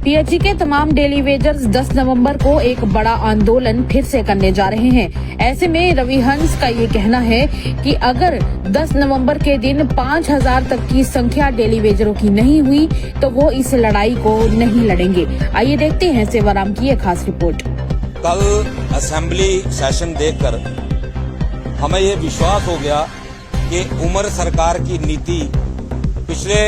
PHE के तमाम daily wagers 10 नवंबर को एक बड़ा आंदोलन फिर से करने जा रहे हैं। ऐसे में रवि हंस का ये कहना है कि अगर 10 नवंबर के दिन 5000 तक की संख्या डेली वेजरों की नहीं हुई तो वो इस लड़ाई को नहीं लड़ेंगे। आइए देखते हैं सेवाराम की एक खास रिपोर्ट। कल असेंबली सेशन देखकर हमें ये विश्वास हो गया कि उमर सरकार की नीति पिछले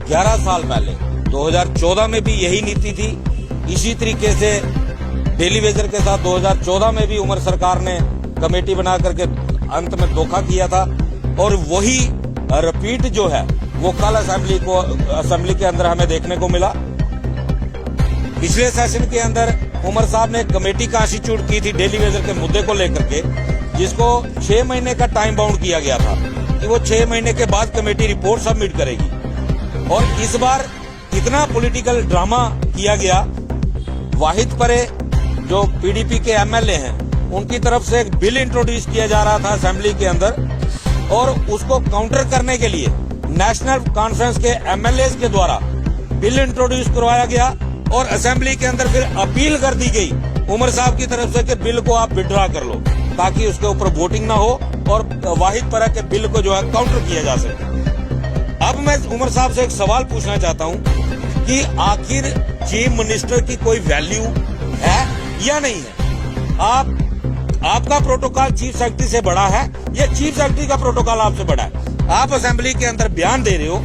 11 साल पहले 2014 में भी यही नीति थी। इसी तरीके से डेली वेजर के साथ 2014 में भी उमर सरकार ने कमेटी बना करके अंत में धोखा किया था और वही रिपीट जो है वो कल असेंबली के अंदर हमें देखने को मिला। पिछले सेशन के अंदर उमर साहब ने कमेटी कॉन्स्टिट्यूट की थी डेली वेजर के मुद्दे को लेकर के, जिसको 6 महीने का टाइम बाउंड किया गया था कि वो 6 महीने के बाद कमेटी रिपोर्ट सबमिट करेगी। और इस बार इतना पॉलिटिकल ड्रामा किया गया। वाहिद परे जो पीडीपी के एमएलए हैं उनकी तरफ से एक बिल इंट्रोड्यूस किया जा रहा था असेंबली के अंदर और उसको काउंटर करने के लिए नेशनल कॉन्फ्रेंस के एमएलए के द्वारा बिल इंट्रोड्यूस करवाया गया और असेंबली के अंदर फिर अपील कर दी गई उमर साहब की तरफ से कि बिल को आप विड्रॉ कर लो ताकि उसके ऊपर वोटिंग ना हो और वाहिद परा के बिल को जो है काउंटर किया जा सके। अब मैं उमर साहब से एक सवाल पूछना चाहता हूं कि आखिर चीफ मिनिस्टर की कोई वैल्यू है या नहीं है? आपका प्रोटोकॉल चीफ सेक्रेटरी से बड़ा है या चीफ सेक्रेटरी का प्रोटोकॉल आपसे बड़ा है? आप असेंबली के अंदर बयान दे रहे हो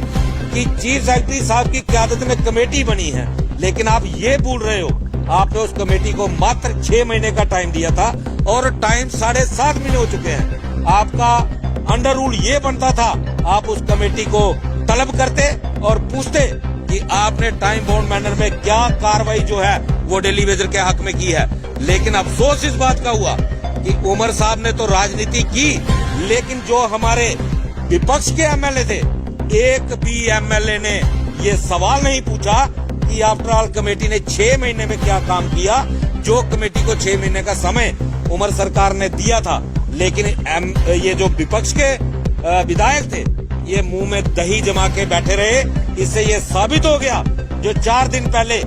कि चीफ सेक्रेटरी साहब की क़यादत में कमेटी बनी है, लेकिन आप ये भूल रहे हो आपने उस कमेटी को मात्र 6 महीने का टाइम दिया था और टाइम 7.5 महीने हो चुके हैं। आपका अंडर रूल ये बनता था, आप उस कमेटी को तलब करते और पूछते कि आपने टाइम बाउंड मैनर में क्या कार्रवाई जो है वो डेली वेजर के हक में की है। लेकिन अफसोस इस बात का हुआ कि उमर साहब ने तो राजनीति की, लेकिन जो हमारे विपक्ष के एमएलए थे, एक भी एमएलए ने ये सवाल नहीं पूछा कि आफ्टर ऑल कमेटी ने 6 महीने में क्या काम किया। जो कमेटी को 6 महीने का समय उमर सरकार ने दिया था, लेकिन ये जो विपक्ष के विधायक थे ये मुंह में दही जमा के बैठे रहे। इससे ये साबित हो गया जो 4 दिन पहले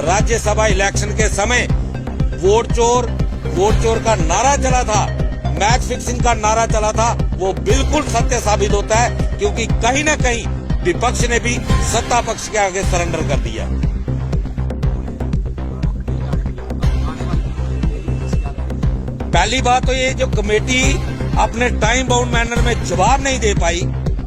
राज्यसभा इलेक्शन के समय वोट चोर का नारा चला था, मैच फिक्सिंग का नारा चला था, वो बिल्कुल सत्य साबित होता है, क्योंकि कहीं ना कहीं विपक्ष ने भी सत्ता पक्ष के आगे सरेंडर कर दिया। पहली बात तो ये जो कमेटी अपने टाइम बाउंड मैनर में जवाब नहीं दे पाई,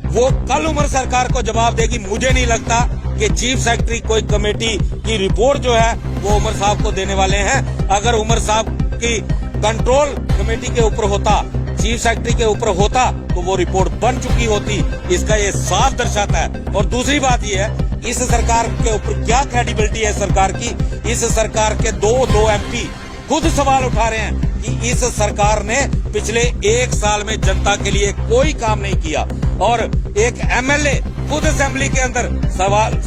वो कल उमर सरकार को जवाब देगी। मुझे नहीं लगता कि चीफ सेक्रेटरी कोई कमेटी की रिपोर्ट जो है वो उमर साहब को देने वाले हैं। अगर उमर साहब की कंट्रोल कमेटी के ऊपर होता, चीफ सेक्रेटरी के ऊपर होता, तो वो रिपोर्ट बन चुकी होती। इसका ये साफ दर्शाता है। और दूसरी बात ये है, इस सरकार के ऊपर क्या क्रेडिबिलिटी है सरकार की? इस सरकार के दो एमपी खुद सवाल उठा रहे हैं कि इस सरकार ने पिछले 1 साल में जनता के लिए कोई काम नहीं किया और एक एमएलए खुद असेंबली के अंदर सवाल